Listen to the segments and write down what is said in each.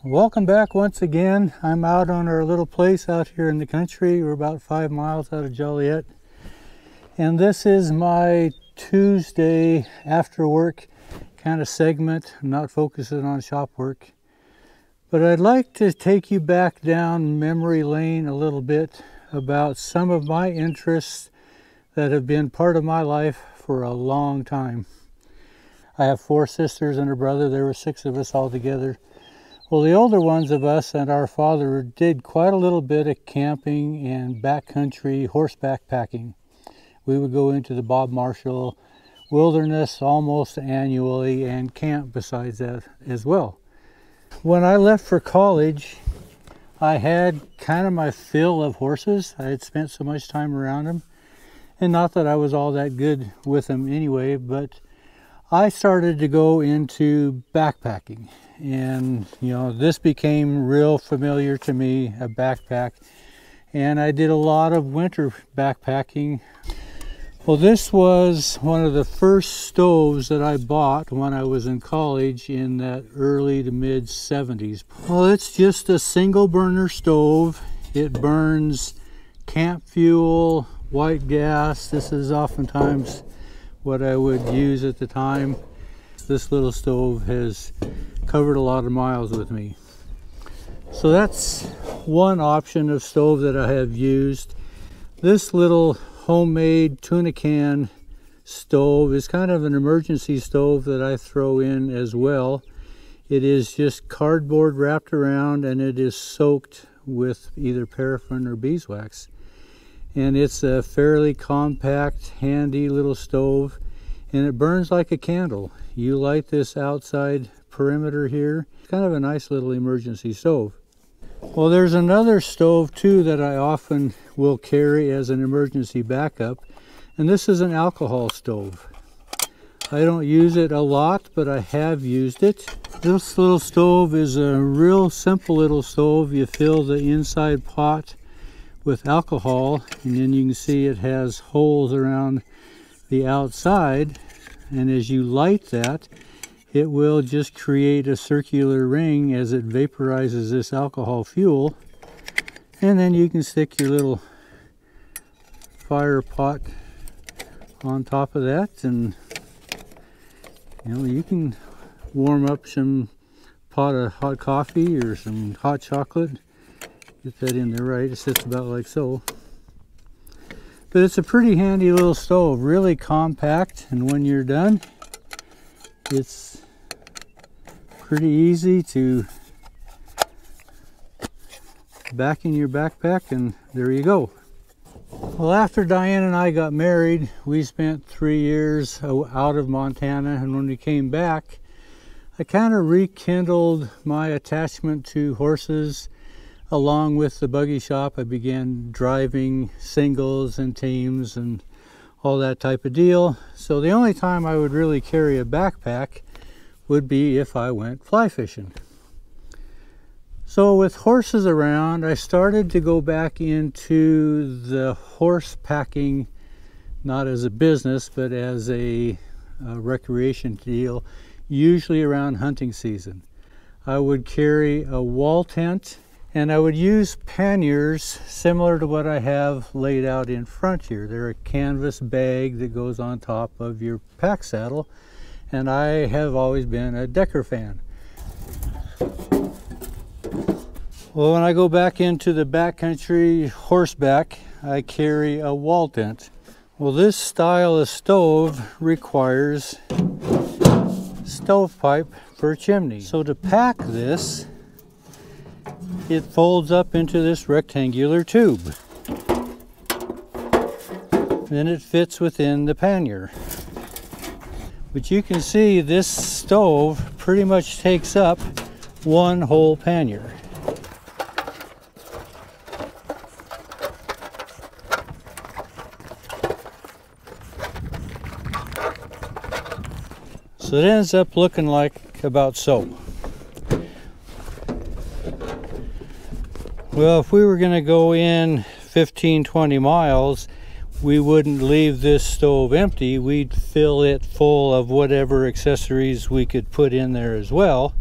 Welcome back once again. I'm out on our little place out here in the country. We're about 5 miles out of Joliet. And this is my Tuesday after work kind of segment. I'm not focusing on shop work. But I'd like to take you back down memory lane a little bit about some of my interests that have been part of my life for a long time. I have 4 sisters and a brother. There were 6 of us all together. Well, the older ones of us and our father did quite a little bit of camping and backcountry horseback packing. We would go into the Bob Marshall wilderness almost annually and camp besides that as well. When I left for college, I had kind of my fill of horses. I had spent so much time around them. And not that I was all that good with them anyway, but I started to go into backpacking. And, this became real familiar to me, a backpack. And I did a lot of winter backpacking. Well, this was one of the first stoves that I bought when I was in college in that early to mid 70s. Well, it's just a single burner stove. It burns camp fuel, white gas. This is oftentimes what I would use at the time. This little stove has covered a lot of miles with me. So that's one option of stove that I have used. This little homemade tuna can stove is kind of an emergency stove that I throw in as well. It is just cardboard wrapped around and it is soaked with either paraffin or beeswax. And it's a fairly compact, handy little stove, and it burns like a candle. You light this outside perimeter here. It's kind of a nice little emergency stove. Well, there's another stove too that I often will carry as an emergency backup, and this is an alcohol stove. I don't use it a lot, but I have used it. This little stove is a real simple little stove. You fill the inside pot with alcohol, and then you can see it has holes around the outside, and as you light that, it will just create a circular ring as it vaporizes this alcohol fuel, and then you can stick your little fire pot on top of that, and you can warm up some pot of hot coffee or some hot chocolate. Get that in there right. It sits about like so. But it's a pretty handy little stove, really compact, and when you're done, it's pretty easy to back in your backpack, and there you go. Well, after Diane and I got married, we spent 3 years out of Montana, and when we came back, I kind of rekindled my attachment to horses. Along with the buggy shop, I began driving singles and teams and all that type of deal. So the only time I would really carry a backpack would be if I went fly fishing. So with horses around, I started to go back into the horse packing, not as a business, but as a recreation deal, usually around hunting season. I would carry a wall tent, and I would use panniers similar to what I have laid out in front here. They're a canvas bag that goes on top of your pack saddle, and I have always been a Decker fan. Well, when I go back into the backcountry horseback, I carry a wall tent. Well, this style of stove requires stovepipe for a chimney. So to pack this, it folds up into this rectangular tube. Then it fits within the pannier. But you can see this stove pretty much takes up one whole pannier. So it ends up looking like about so. Well, if we were going to go in 15-20 miles, we wouldn't leave this stove empty. We'd fill it full of whatever accessories we could put in there as well.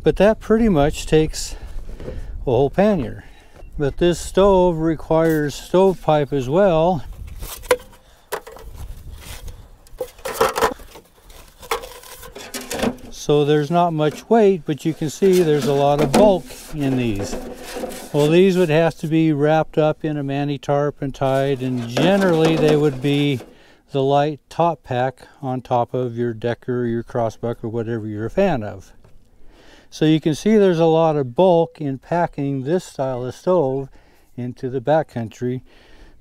But that pretty much takes a whole pannier. But this stove requires stovepipe as well. So there's not much weight, but you can see there's a lot of bulk in these. Well, these would have to be wrapped up in a mani tarp and tied, and generally they would be the light top pack on top of your decker, your crossbuck, or whatever you're a fan of. So you can see there's a lot of bulk in packing this style of stove into the backcountry,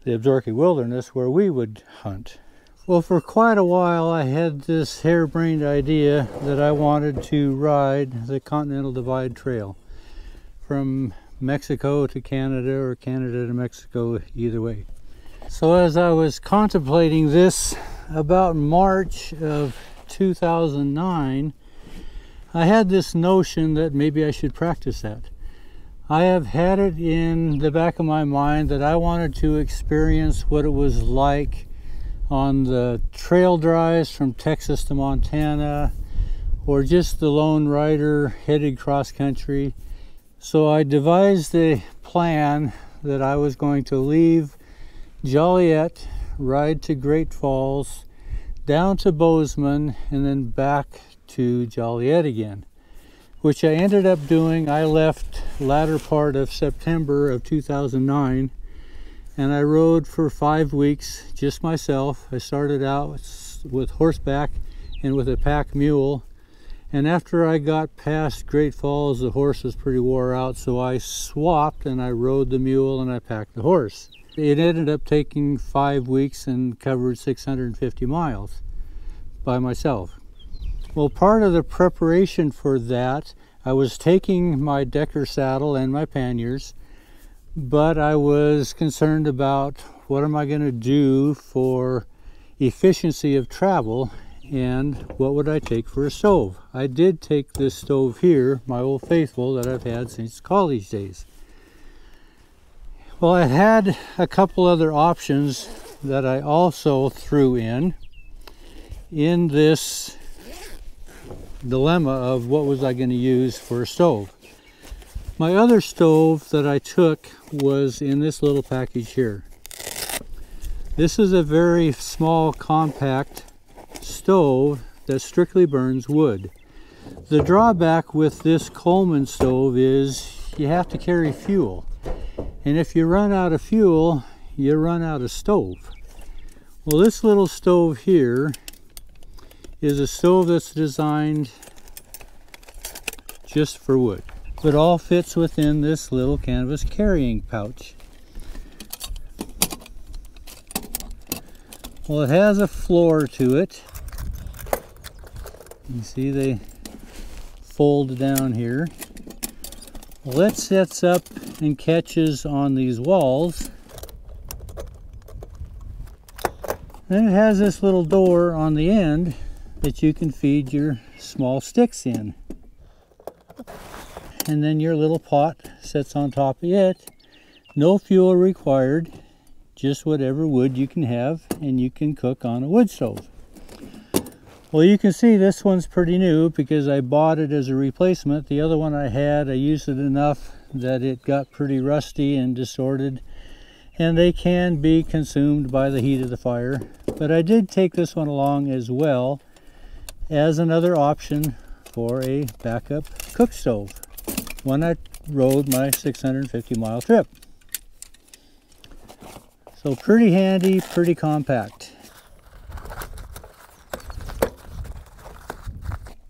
the Absaroka wilderness, where we would hunt. Well, for quite a while I had this harebrained idea that I wanted to ride the Continental Divide Trail from Mexico to Canada, or Canada to Mexico, either way. So as I was contemplating this about March of 2009, I had this notion that maybe I should practice that. I have had it in the back of my mind that I wanted to experience what it was like on the trail drives from Texas to Montana, or just the lone rider headed cross country. So I devised a plan that I was going to leave Joliet, ride to Great Falls, down to Bozeman, and then back to Joliet again, which I ended up doing. I left latter part of September of 2009, and I rode for 5 weeks, just myself. I started out with horseback and with a pack mule, and after I got past Great Falls, the horse was pretty wore out, so I swapped and I rode the mule and I packed the horse. It ended up taking 5 weeks and covered 650 miles by myself. Well, part of the preparation for that, I was taking my decker saddle and my panniers, but I was concerned about what am I going to do for efficiency of travel, and what would I take for a stove. I did take this stove here, my Old Faithful, that I've had since college days. Well, I had a couple other options that I also threw in this dilemma of what was I going to use for a stove. My other stove that I took was in this little package here. This is a very small, compact stove that strictly burns wood. The drawback with this Coleman stove is you have to carry fuel. And if you run out of fuel, you run out of stove. Well, this little stove here is a stove that's designed just for wood. It all fits within this little canvas carrying pouch. Well, it has a floor to it. You see they fold down here. Well, it sets up and catches on these walls. Then it has this little door on the end that you can feed your small sticks in. And then your little pot sits on top of it. No fuel required, just whatever wood you can have, and you can cook on a wood stove. Well, you can see this one's pretty new because I bought it as a replacement. The other one I had, I used it enough that it got pretty rusty and distorted, and they can be consumed by the heat of the fire. But I did take this one along as well as another option for a backup cook stove when I rode my 650-mile trip. So pretty handy, pretty compact.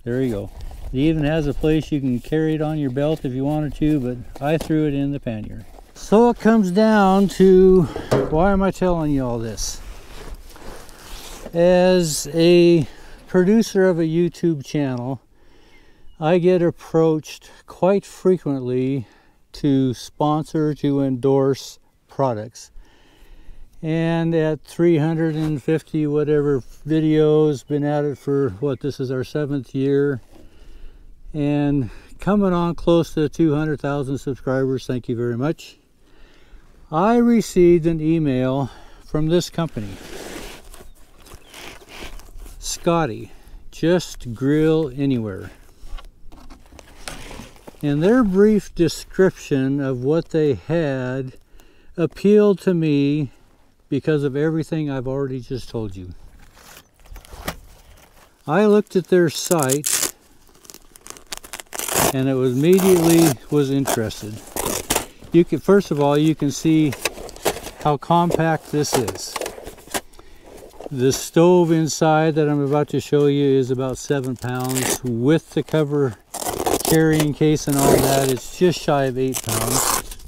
There you go. It even has a place you can carry it on your belt if you wanted to, but I threw it in the pannier. So it comes down to, why am I telling you all this? As a producer of a YouTube channel, I get approached quite frequently to sponsor, to endorse products. And at 350 whatever videos, been at it for what, this is our 7th year, and coming on close to 200,000 subscribers, thank you very much. I received an email from this company, Scotty, Just Grill Anywhere. And their brief description of what they had appealed to me because of everything I've already just told you. I looked at their site and it was immediately was interested. You can, first of all, you can see how compact this is. The stove inside that I'm about to show you is about 7 pounds. With the cover carrying case and all that, it's just shy of 8 pounds.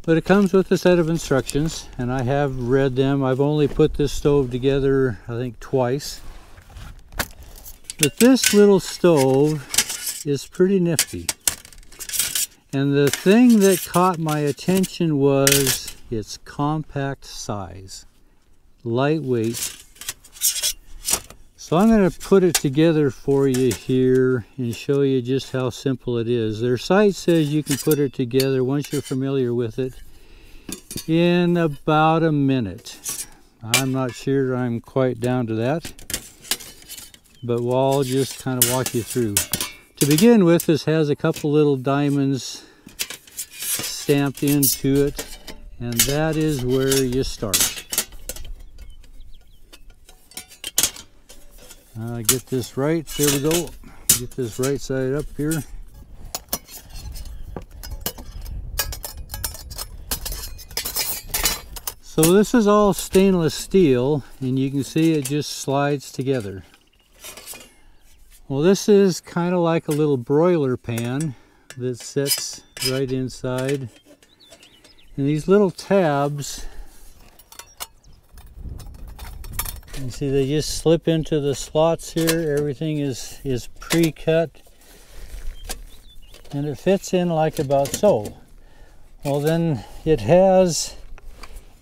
But it comes with a set of instructions, and I have read them. I've only put this stove together, I think, twice. But this little stove is pretty nifty. And the thing that caught my attention was its compact size. Lightweight. So I'm going to put it together for you here and show you just how simple it is. Their site says you can put it together, once you're familiar with it, in about a minute. I'm not sure I'm quite down to that, but I'll just kind of walk you through. To begin with, this has a couple little diamonds stamped into it, and that is where you start. Get this right, there we go. Get this right side up here. So this is all stainless steel, and you can see it just slides together. Well, this is kind of like a little broiler pan that sits right inside. And these little tabs, you see they just slip into the slots here. Everything is pre-cut. And it fits in like about so. Well, then it has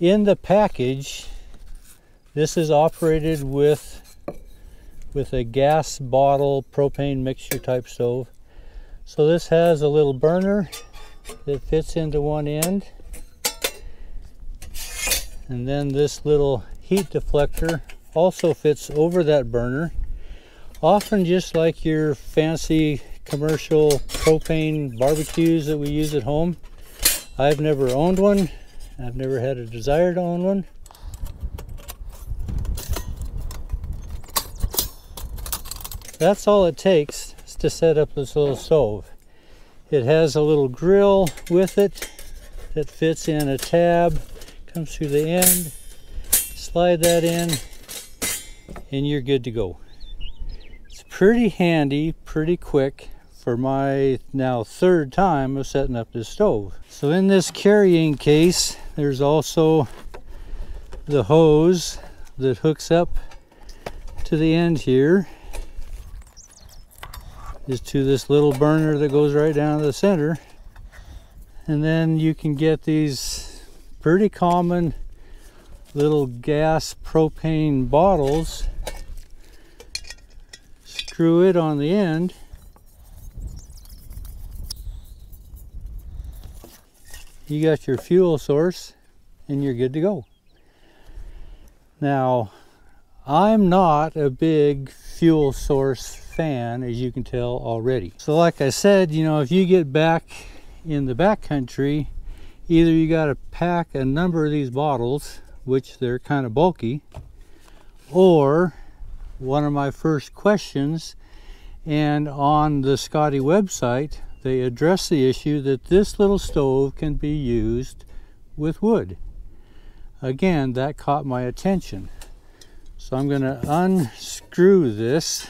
in the package, this is operated with a gas bottle propane mixture type stove. So this has a little burner that fits into one end, and then this little heat deflector also fits over that burner, often just like your fancy commercial propane barbecues that we use at home. I've never owned one. I've never had a desire to own one. That's all it takes to set up this little stove. It has a little grill with it that fits in a tab, comes through the end, slide that in, and you're good to go. It's pretty handy, pretty quick for my now third time of setting up this stove. So in this carrying case, there's also the hose that hooks up to the end here. Is to this little burner that goes right down to the center. And then you can get these pretty common little gas propane bottles. Screw it on the end. You got your fuel source and you're good to go. Now, I'm not a big fuel source fan, as you can tell already. So like I said, you know, if you get back in the backcountry, either you got to pack a number of these bottles, which they're kind of bulky, or one of my first questions, and on the Scotty website, they address the issue that this little stove can be used with wood. Again, that caught my attention. So I'm going to unscrew this.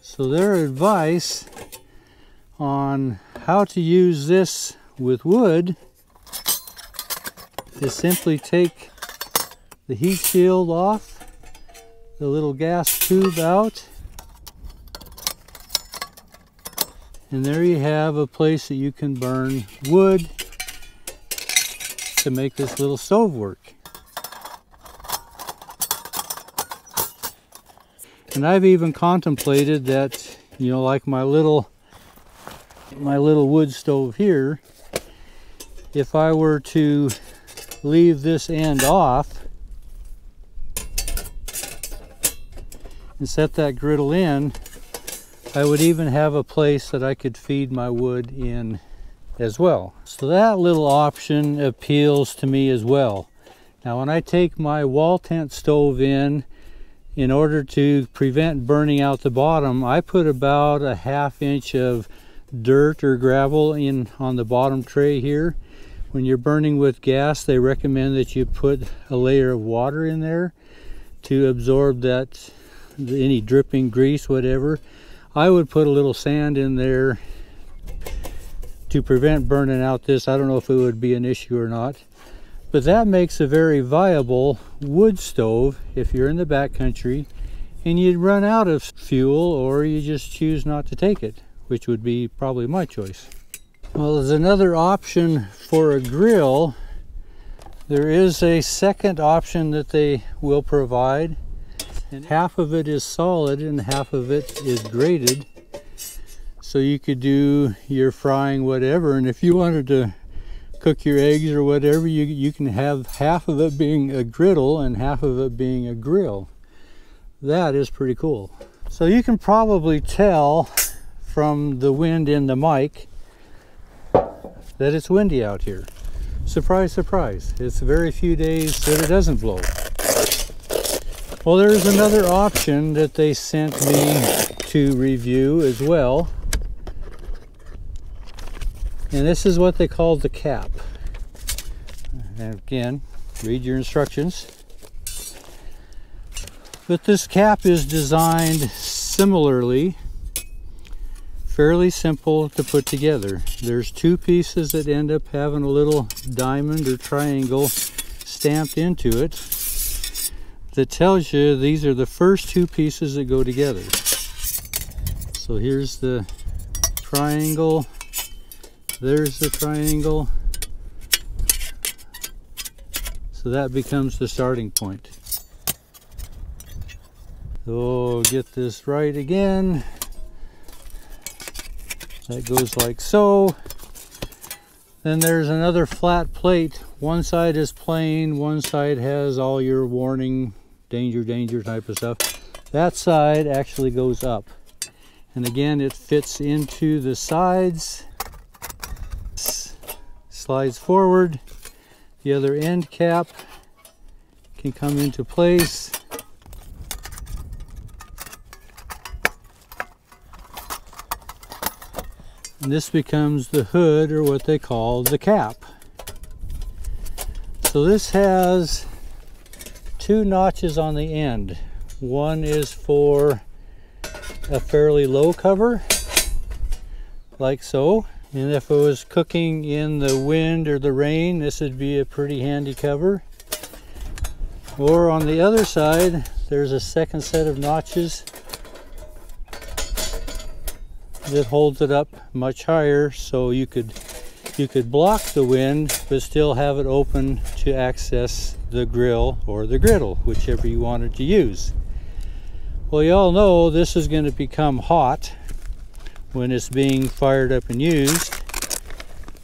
So their advice on how to use this with wood is simply take the heat shield off, the little gas tube out, and there you have a place that you can burn wood to make this little stove work. And I've even contemplated that, you know, like my little wood stove here, if I were to leave this end off and set that griddle in, I would even have a place that I could feed my wood in as well. So that little option appeals to me as well. Now when I take my wall tent stove in order to prevent burning out the bottom, I put about a 1/2 inch of dirt or gravel in on the bottom tray here. When you're burning with gas, they recommend that you put a layer of water in there to absorb that, any dripping grease, whatever. I would put a little sand in there to prevent burning out this. I don't know if it would be an issue or not, but that makes a very viable wood stove if you're in the backcountry and you'd run out of fuel, or you just choose not to take it, which would be probably my choice. Well, there's another option for a grill. There is a second option that they will provide, and half of it is solid and half of it is grated. So you could do your frying, whatever, and if you wanted to cook your eggs or whatever, you can have half of it being a griddle and half of it being a grill. That is pretty cool. So you can probably tell from the wind in the mic that it's windy out here. Surprise, surprise. It's very few days that it doesn't blow. Well, there's another option that they sent me to review as well. And this is what they call the cap. And again, read your instructions. But this cap is designed similarly, fairly simple to put together. There's two pieces that end up having a little diamond or triangle stamped into it that tells you these are the first two pieces that go together. So here's the triangle, there's the triangle. So that becomes the starting point. So get this right again. That goes like so. Then there's another flat plate. One side is plain, one side has all your warning, danger, danger type of stuff. That side actually goes up. And again, it fits into the sides, slides forward. The other end cap can come into place. And this becomes the hood, or what they call the cap. So this has two notches on the end. One is for a fairly low cover, like so. And if it was cooking in the wind or the rain, this would be a pretty handy cover. Or on the other side, there's a second set of notches that holds it up much higher, so you could block the wind but still have it open to access the grill or the griddle, whichever you wanted to use. Well, you all know this is going to become hot when it's being fired up and used,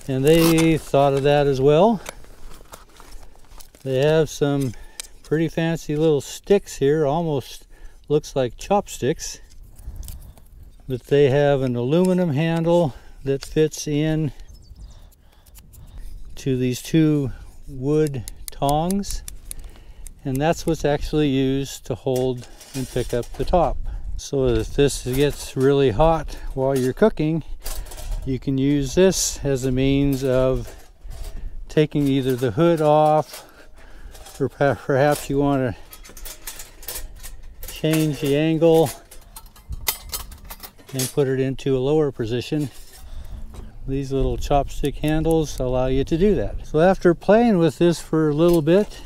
and they thought of that as well. They have some pretty fancy little sticks here, almost looks like chopsticks. But they have an aluminum handle that fits in to these two wood tongs, and that's what's actually used to hold and pick up the top. So if this gets really hot while you're cooking, you can use this as a means of taking either the hood off, or perhaps you want to change the angle and put it into a lower position. These little chopstick handles allow you to do that. So after playing with this for a little bit,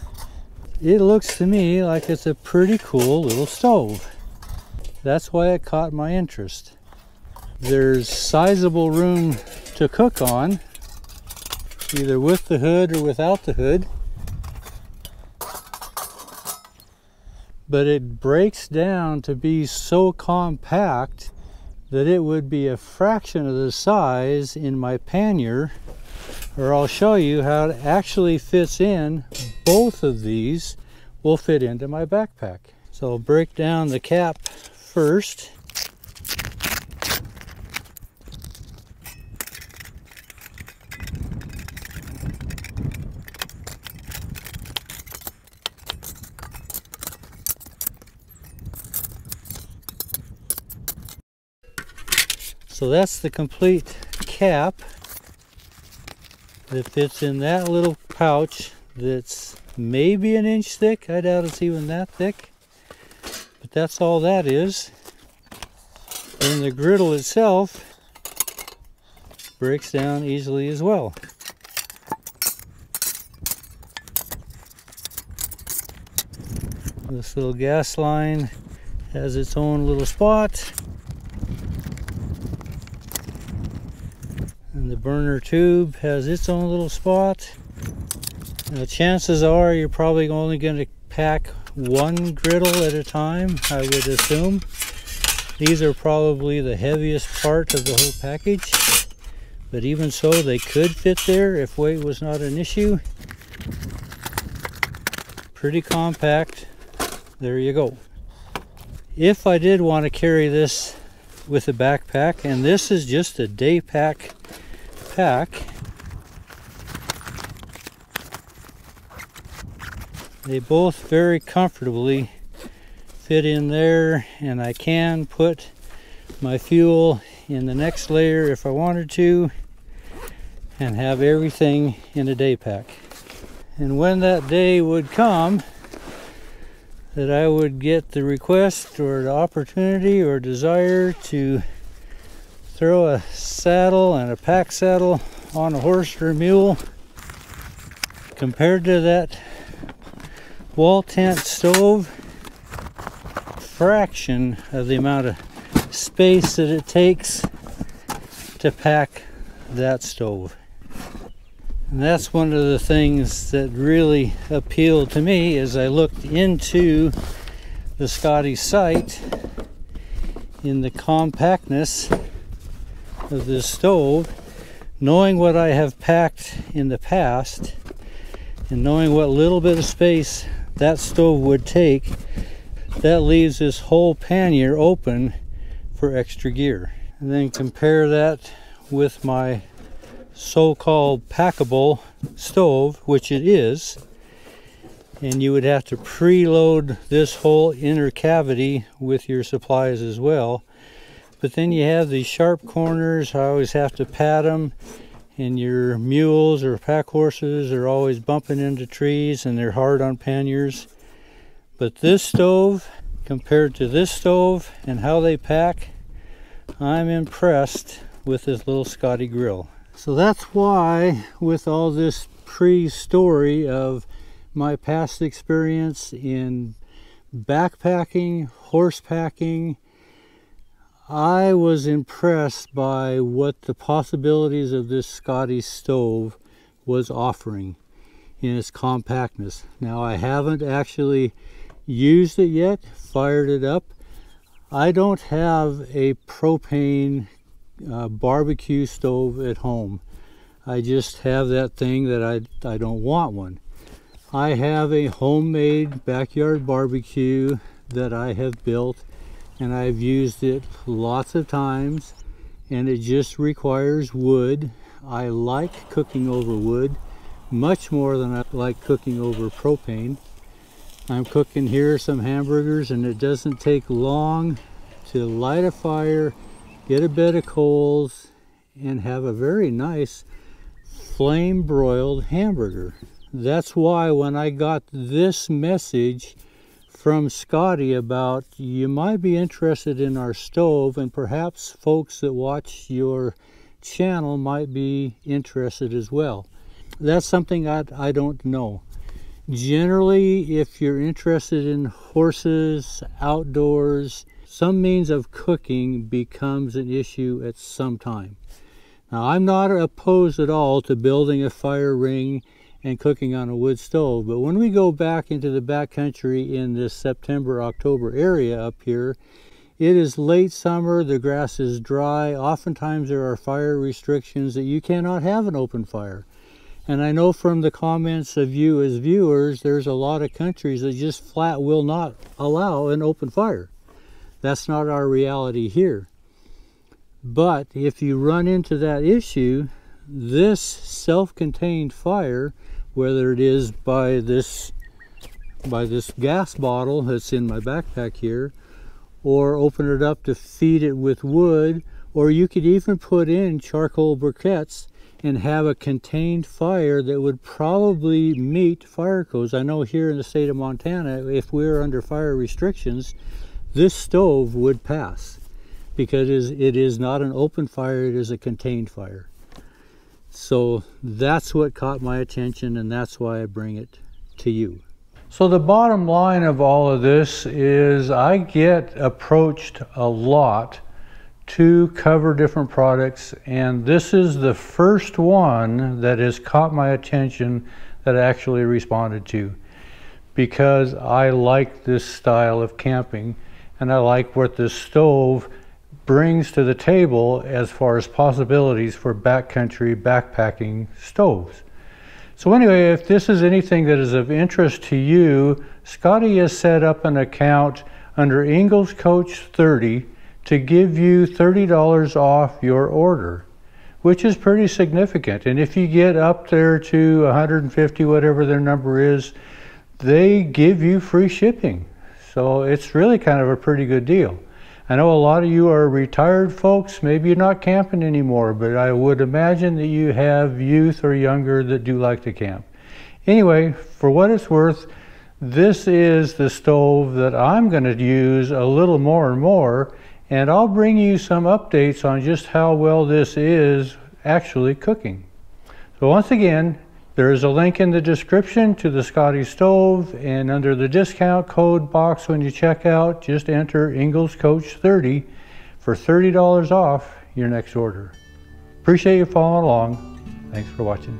it looks to me like it's a pretty cool little stove. That's why it caught my interest. There's sizable room to cook on, either with the hood or without the hood. But it breaks down to be so compact that it would be a fraction of the size in my pannier, or I'll show you how it actually fits in. Both of these will fit into my backpack. So I'll break down the cap first. So that's the complete cap that fits in that little pouch that's maybe an inch thick. I doubt it's even that thick, but that's all that is. And the griddle itself breaks down easily as well. This little gas line has its own little spot. And the burner tube has its own little spot. Now, chances are you're probably only going to pack one griddle at a time, I would assume. These are probably the heaviest part of the whole package, but even so, they could fit there if weight was not an issue. Pretty compact. There you go. If I did want to carry this with a backpack, and this is just a day pack, they both very comfortably fit in there, and I can put my fuel in the next layer if I wanted to, and have everything in a day pack. And when that day would come that I would get the request or the opportunity or desire to throw a saddle and a pack saddle on a horse or a mule, compared to that wall tent stove, fraction of the amount of space that it takes to pack that stove. And that's one of the things that really appealed to me as I looked into the Scotty site, in the compactness of this stove, knowing what I have packed in the past and knowing what little bit of space that stove would take. That leaves this whole pannier open for extra gear. And then compare that with my so-called packable stove, which it is, and you would have to preload this whole inner cavity with your supplies as well. But then you have these sharp corners. I always have to pat them, and your mules or pack horses are always bumping into trees, and they're hard on panniers. But this stove, compared to this stove and how they pack, I'm impressed with this little Scotty grill. So that's why, with all this pre-story of my past experience in backpacking, horse packing, I was impressed by what the possibilities of this Scotty stove was offering in its compactness. Now, I haven't actually used it yet, fired it up. I don't have a propane barbecue stove at home. I just have that thing that I don't want one. I have a homemade backyard barbecue that I have built, and I've used it lots of times, and it just requires wood. I like cooking over wood much more than I like cooking over propane. I'm cooking here some hamburgers, and it doesn't take long to light a fire, get a bed of coals, and have a very nice flame broiled hamburger. That's why when I got this message from Scotty about you might be interested in our stove, and perhaps folks that watch your channel might be interested as well, that's something I don't know. Generally, if you're interested in horses, outdoors, some means of cooking becomes an issue at some time. Now, I'm not opposed at all to building a fire ring and cooking on a wood stove, but when we go back into the backcountry in this September, October area up here, it is late summer, the grass is dry, oftentimes there are fire restrictions that you cannot have an open fire. And I know from the comments of you as viewers, there's a lot of countries that just flat will not allow an open fire. That's not our reality here. But if you run into that issue, this self-contained fire, whether it is by this gas bottle that's in my backpack here, or open it up to feed it with wood, or you could even put in charcoal briquettes and have a contained fire that would probably meet fire codes. I know here in the state of Montana, if we're under fire restrictions, this stove would pass, because it is not an open fire, it is a contained fire. So that's what caught my attention, and that's why I bring it to you. So the bottom line of all of this is I get approached a lot to cover different products, and this is the first one that has caught my attention that I actually responded to, because I like this style of camping and I like what this stove brings to the table as far as possibilities for backcountry backpacking stoves. So anyway, if this is anything that is of interest to you, Scotty has set up an account under Engels Coach 30 to give you $30 off your order, which is pretty significant. And if you get up there to 150, whatever their number is, they give you free shipping. So it's really kind of a pretty good deal. I know a lot of you are retired folks, maybe you're not camping anymore, but I would imagine that you have youth or younger that do like to camp. Anyway, for what it's worth, this is the stove that I'm going to use a little more and more, and I'll bring you some updates on just how well this is actually cooking. So once again, there is a link in the description to the Scotty stove, and under the discount code box when you check out, just enter Engels Coach 30 for $30 off your next order. Appreciate you following along. Thanks for watching.